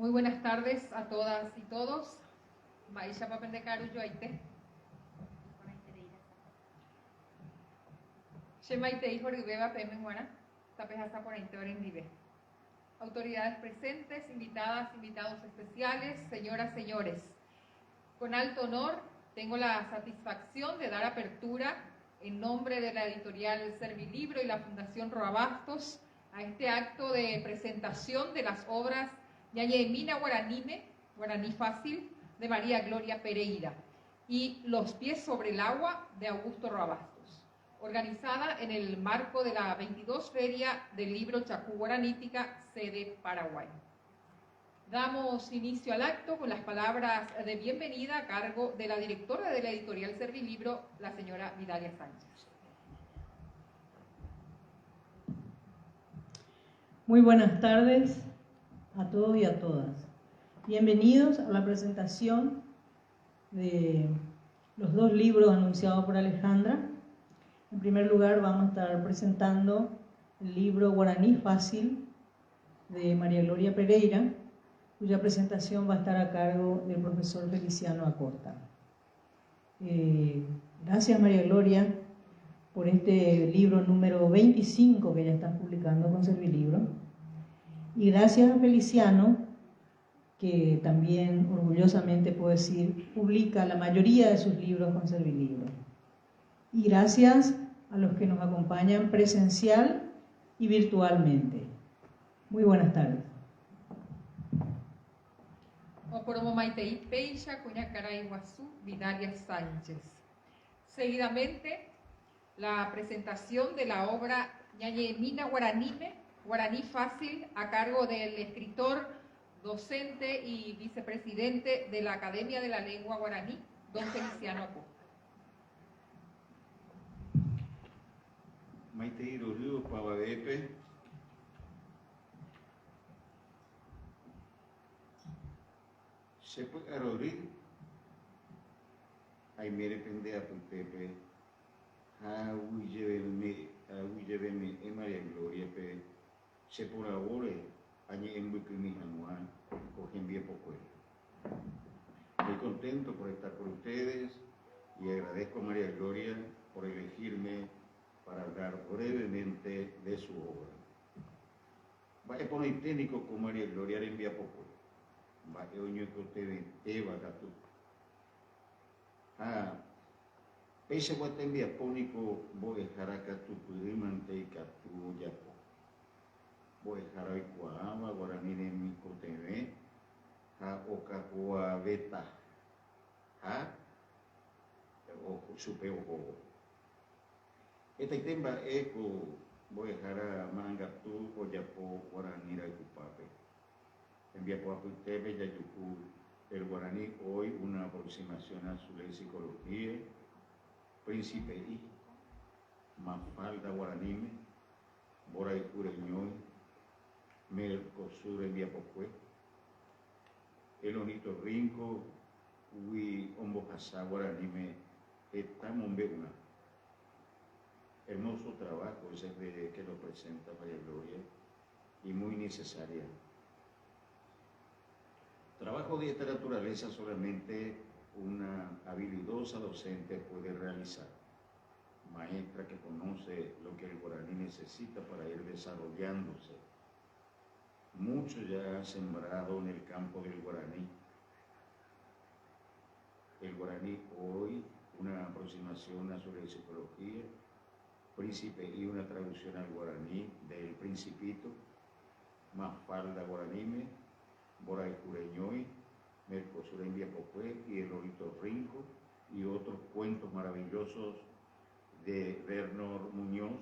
Muy buenas tardes a todas y todos. Maisha Papendekaru Yoaite. Shemaitei Joribeba Pemenguana. Tapejasa por Vive. Autoridades presentes, invitadas, invitados especiales, señoras, señores. Con alto honor tengo la satisfacción de dar apertura en nombre de la editorial Servilibro y la Fundación Roabastos a este acto de presentación de las obras Ñañemina Guaranime, Guaraní Fácil, de María Gloria Pereira, y Los pies sobre el agua, de Augusto Roabastos, organizada en el marco de la 22 Feria del Libro Chacú Guaranítica, sede Paraguay. Damos inicio al acto con las palabras de bienvenida a cargo de la directora de la editorial Servilibro, la señora Vidalia Sánchez. Muy buenas tardes a todos y a todas. Bienvenidos a la presentación de los dos libros anunciados por Alejandra. En primer lugar vamos a estar presentando el libro Guaraní Fácil de María Gloria Pereira, cuya presentación va a estar a cargo del profesor Feliciano Acosta. Gracias María Gloria por este libro número 25 que ya están publicando con Servilibro. Y gracias a Feliciano, que también orgullosamente puedo decir, publica la mayoría de sus libros con Servilibro. Y gracias a los que nos acompañan presencial y virtualmente. Muy buenas tardes. Vidalia Sánchez. Seguidamente, la presentación de la obra Ñañemina Guaranime, Guaraní Fácil, a cargo del escritor, docente y vicepresidente de la Academia de la Lengua Guaraní, don Feliciano Acosta. Maiteiro Rio Pavaepe, se puede arorir, hay mere pendea puntepe, a huyeveme, María Gloria pe, se por ahora, añe en Wikimi Anual, cogen bien poco. Estoy contento por estar con ustedes y agradezco a María Gloria por elegirme para hablar brevemente de su obra. Vaya por el técnico con María Gloria le envía poco. Vaya oño que usted Eva Gatu. Pese a que envía pónico, voy a dejar acá tu purimante y catu yapo. Voy a dejar hoy cuava, guaraní de mi coteve, ocapua beta, o supe ojo. Este tema eco voy a dejar a mangatu o yapo guaraní de cupape. Envía por teve ya yuku el guaraní hoy una aproximación a su lexicología, príncipe y mafalda guaranime, bora y cureñoy, Mercosur envía pocue, el onito rinco, ui ombocasá guaranime, estamos una. Hermoso trabajo ese que lo presenta María Gloria y muy necesaria. Trabajo de esta naturaleza solamente una habilidosa docente puede realizar. Maestra que conoce lo que el guaraní necesita para ir desarrollándose. Mucho ya ha sembrado en el campo del guaraní. El guaraní hoy, una aproximación a su lexicología, príncipe y una traducción al guaraní del Principito, Mafalda guaranime, Boray Cureñoy, Mercosur envía Pocue y el ornitorrinco y otros cuentos maravillosos de Bernor Muñoz.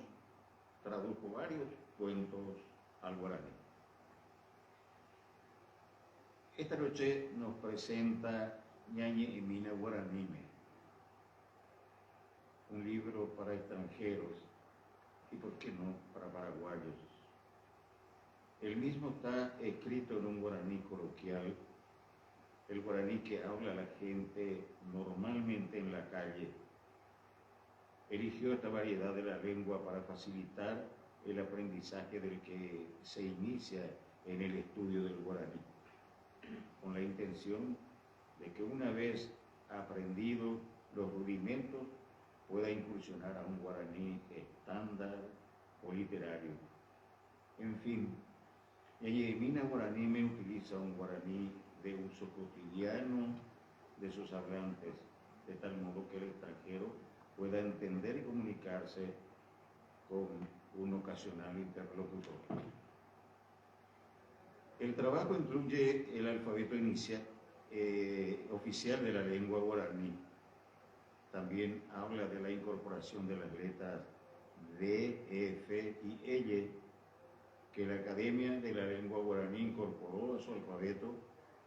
Tradujo varios cuentos al guaraní. Esta noche nos presenta Ñañemina Guaranime, un libro para extranjeros y, por qué no, para paraguayos. El mismo está escrito en un guaraní coloquial, el guaraní que habla la gente normalmente en la calle. Eligió esta variedad de la lengua para facilitar el aprendizaje del que se inicia en el estudio del guaraní. con la intención de que una vez aprendido los rudimentos pueda incursionar a un guaraní estándar o literario. En fin, Ñañemina Guaraní me utiliza un guaraní de uso cotidiano de sus hablantes, de tal modo que el extranjero pueda entender y comunicarse con un ocasional interlocutor. El trabajo incluye el alfabeto inicial oficial de la lengua guaraní. También habla de la incorporación de las letras D, F y L que la Academia de la Lengua Guaraní incorporó a su alfabeto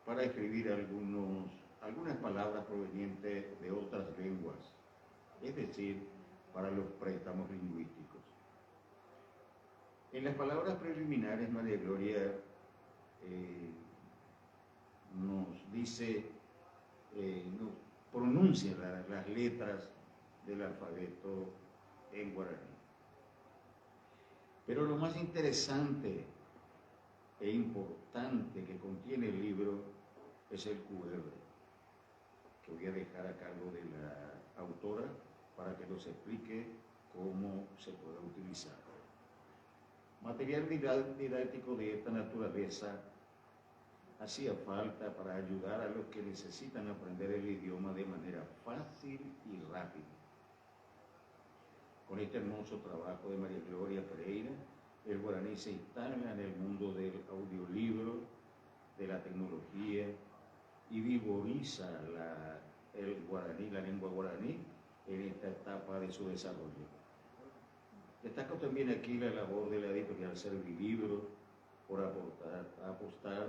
para escribir algunas palabras provenientes de otras lenguas, es decir, para los préstamos lingüísticos. En las palabras preliminares, María Gloria nos dice, nos pronuncia las letras del alfabeto en guaraní. Pero lo más interesante e importante que contiene el libro es el QR, que voy a dejar a cargo de la autora para que nos explique cómo se puede utilizar. Material didáctico de esta naturaleza hacía falta para ayudar a los que necesitan aprender el idioma de manera fácil y rápida. Con este hermoso trabajo de María Gloria Pereira, el guaraní se instala en el mundo del audiolibro, de la tecnología, y vigoriza el guaraní, la lengua guaraní, en esta etapa de su desarrollo. Destaco también aquí la labor de la editorial Servilibro por apostar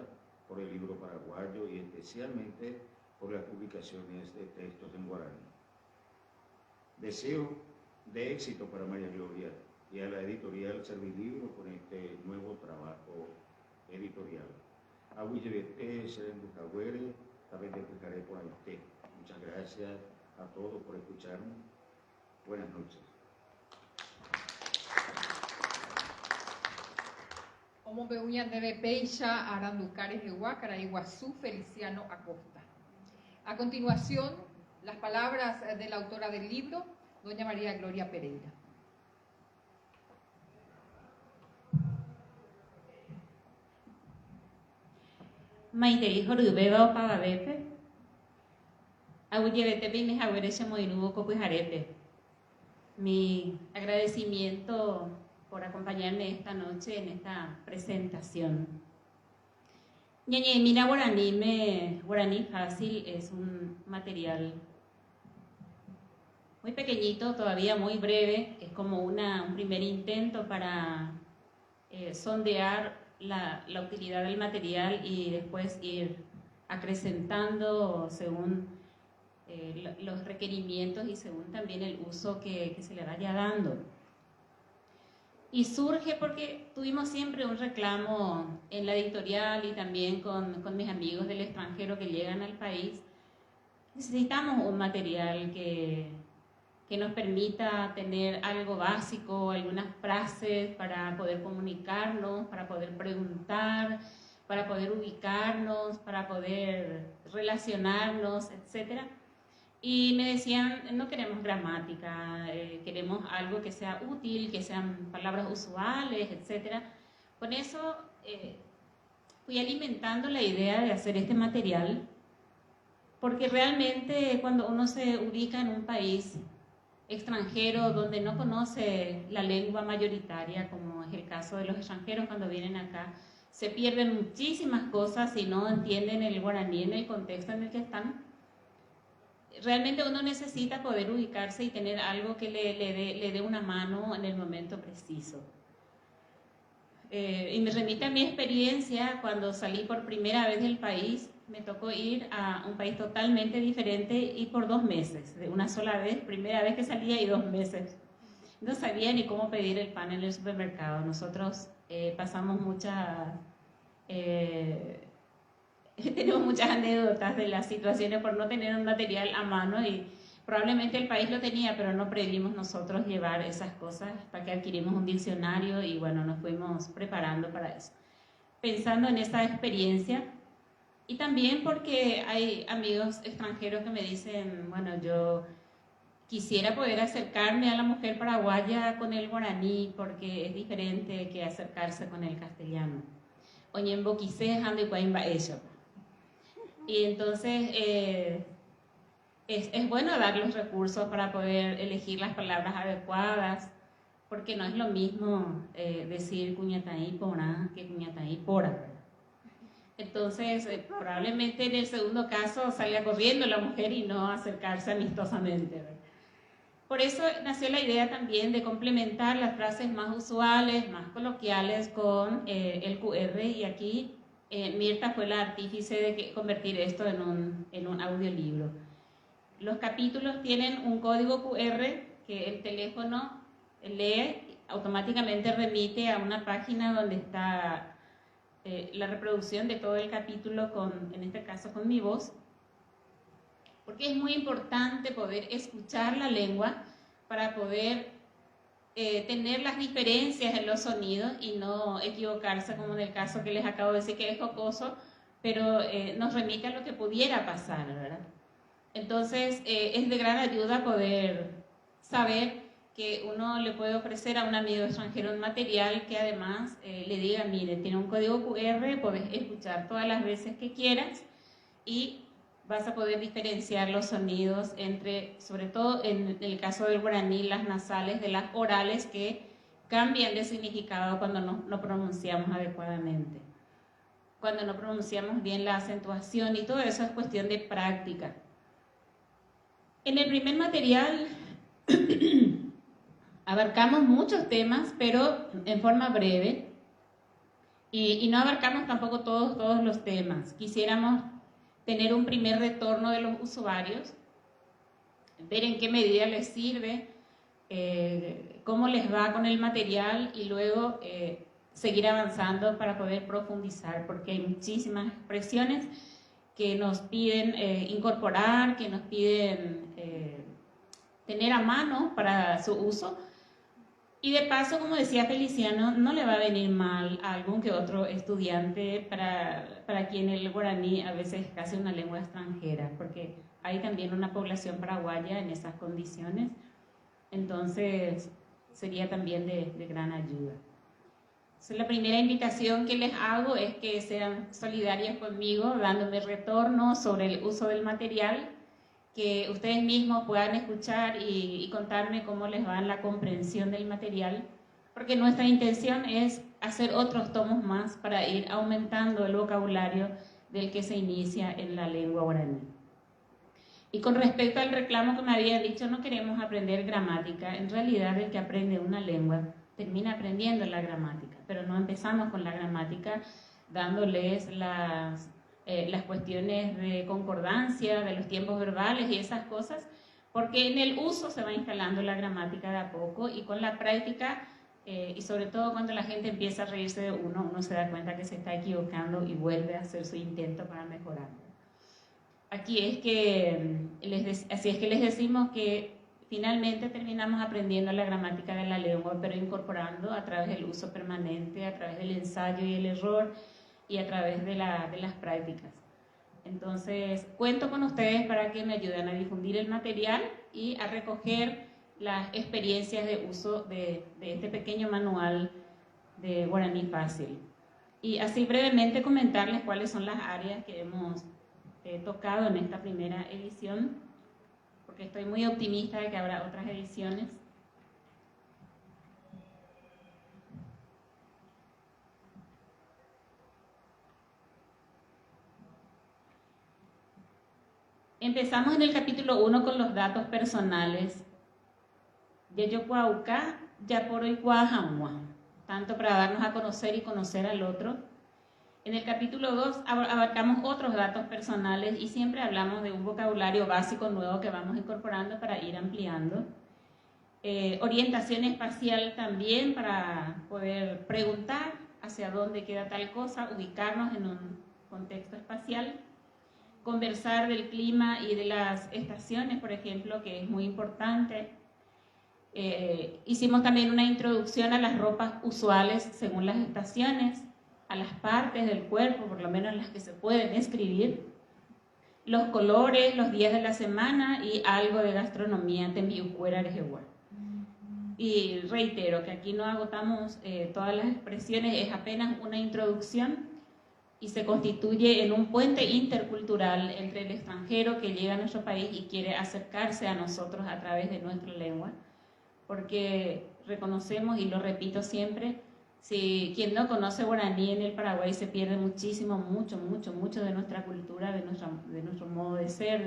por el libro paraguayo y especialmente por las publicaciones de textos en guaraní. Deseo de éxito para María Gloria y a la editorial Servilibro con este nuevo trabajo editorial. Ahuillebete, Serendujagüere, también te explicaré por ahí usted. Muchas gracias a todos por escucharme. Buenas noches. Como Beuña debe Peixa, Aranducares de Huácara, Iguazú, Feliciano Acosta. A continuación, las palabras de la autora del libro, doña María Gloria Pereira. Maitei jorubeba o pagabepe. Agullevete bine jaguereche moinubo copujarepe. Mi agradecimiento por acompañarme esta noche en esta presentación. Ñañemina Guaraní Fácil es un material muy pequeñito, todavía muy breve, es como un primer intento para sondear la utilidad del material y después ir acrecentando según los requerimientos y según también el uso que se le vaya dando. Y surge porque tuvimos siempre un reclamo en la editorial y también con mis amigos del extranjero que llegan al país. Necesitamos un material que nos permita tener algo básico, algunas frases para poder comunicarnos, para poder preguntar, para poder ubicarnos, para poder relacionarnos, etc. Y me decían, no queremos gramática, queremos algo que sea útil, que sean palabras usuales, etc. Con eso fui alimentando la idea de hacer este material, porque realmente cuando uno se ubica en un país extranjero donde no conoce la lengua mayoritaria, como es el caso de los extranjeros cuando vienen acá, se pierden muchísimas cosas si no entienden el guaraní en el contexto en el que están. Realmente uno necesita poder ubicarse y tener algo que le dé una mano en el momento preciso. Y me remite a mi experiencia cuando salí por primera vez del país. Me tocó ir a un país totalmente diferente y por 2 meses, de una sola vez, primera vez que salía y 2 meses. No sabía ni cómo pedir el pan en el supermercado. Nosotros pasamos tenemos muchas anécdotas de las situaciones por no tener un material a mano y probablemente el país lo tenía, pero no previmos nosotros llevar esas cosas hasta que adquirimos un diccionario y bueno, nos fuimos preparando para eso. Pensando en esa experiencia, Y también porque hay amigos extranjeros que me dicen, bueno, yo quisiera poder acercarme a la mujer paraguaya con el guaraní porque es diferente que acercarse con el castellano. Oñembo quise ando y eso. Y entonces es bueno dar los recursos para poder elegir las palabras adecuadas, porque no es lo mismo decir cuñataí porá que cuñataí pora. Entonces, probablemente en el segundo caso salga corriendo la mujer y no acercarse amistosamente, ¿verdad? Por eso nació la idea también de complementar las frases más usuales, más coloquiales con el QR, y aquí Mirta fue la artífice de convertir esto en un audiolibro. Los capítulos tienen un código QR que el teléfono lee, automáticamente remite a una página donde está la reproducción de todo el capítulo, en este caso con mi voz, porque es muy importante poder escuchar la lengua para poder tener las diferencias en los sonidos y no equivocarse, como en el caso que les acabo de decir, que es jocoso, pero nos remite a lo que pudiera pasar, ¿verdad? Entonces es de gran ayuda poder saber que uno le puede ofrecer a un amigo extranjero un material que además le diga, mire, tiene un código QR, podés escuchar todas las veces que quieras y vas a poder diferenciar los sonidos entre, sobre todo en el caso del guaraní, las nasales de las orales que cambian de significado cuando no pronunciamos adecuadamente. Cuando no pronunciamos bien la acentuación, y todo eso es cuestión de práctica. En el primer material abarcamos muchos temas, pero en forma breve, y no abarcamos tampoco todos los temas. Quisiéramos tener un primer retorno de los usuarios, ver en qué medida les sirve, cómo les va con el material, y luego seguir avanzando para poder profundizar, porque hay muchísimas expresiones que nos piden incorporar, que nos piden tener a mano para su uso. Y de paso, como decía Feliciano, no le va a venir mal a algún que otro estudiante para quien el guaraní a veces es casi una lengua extranjera, porque hay también una población paraguaya en esas condiciones. Entonces, sería también de gran ayuda. Entonces, la primera invitación que les hago es que sean solidarios conmigo, dándome retorno sobre el uso del material, que ustedes mismos puedan escuchar y contarme cómo les va en la comprensión del material, porque nuestra intención es hacer otros tomos más para ir aumentando el vocabulario del que se inicia en la lengua guaraní. Y con respecto al reclamo que me había dicho, no queremos aprender gramática. En realidad, el que aprende una lengua termina aprendiendo la gramática, pero no empezamos con la gramática dándoles las cuestiones de concordancia, de los tiempos verbales y esas cosas, porque en el uso se va instalando la gramática de a poco, y con la práctica, y sobre todo cuando la gente empieza a reírse de uno se da cuenta que se está equivocando y vuelve a hacer su intento para mejorar. Así es que les decimos que finalmente terminamos aprendiendo la gramática de la lengua, pero incorporando a través del uso permanente, a través del ensayo y el error, y a través de las prácticas. Entonces, cuento con ustedes para que me ayuden a difundir el material y a recoger las experiencias de uso de este pequeño manual de guaraní fácil. Y así brevemente comentarles cuáles son las áreas que hemos tocado en esta primera edición, porque estoy muy optimista de que habrá otras ediciones. Empezamos en el capítulo 1 con los datos personales. Yayocuauca, Yaporoicuahamua, tanto para darnos a conocer y conocer al otro. En el capítulo 2 abarcamos otros datos personales y siempre hablamos de un vocabulario básico nuevo que vamos incorporando para ir ampliando. Orientación espacial también, para poder preguntar hacia dónde queda tal cosa, ubicarnos en un contexto espacial. Conversar del clima y de las estaciones, por ejemplo, que es muy importante. Hicimos también una introducción a las ropas usuales según las estaciones. a las partes del cuerpo, por lo menos las que se pueden escribir, los colores, los días de la semana y algo de gastronomía tembiucuera arejeguá. Y reitero que aquí no agotamos todas las expresiones, es apenas una introducción y se constituye en un puente intercultural entre el extranjero que llega a nuestro país y quiere acercarse a nosotros a través de nuestra lengua, porque reconocemos, y lo repito siempre, si quien no conoce guaraní en el Paraguay se pierde muchísimo, mucho de nuestra cultura, de nuestro modo de ser,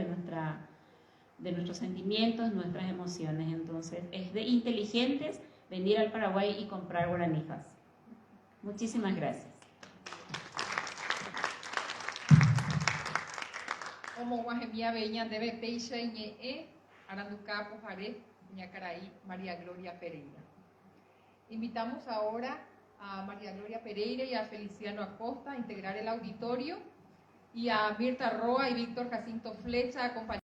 de nuestros sentimientos, nuestras emociones. Entonces es de inteligentes venir al Paraguay y comprar guaranijas. Muchísimas gracias. Como Guajemía Beña debe Peixa Iñe, Aranducá Pojare, Ñacaraí, María Gloria Pereira. Invitamos ahora a María Gloria Pereira y a Feliciano Acosta a integrar el auditorio y a Mirta Roa y Víctor Jacinto Flecha a acompañar.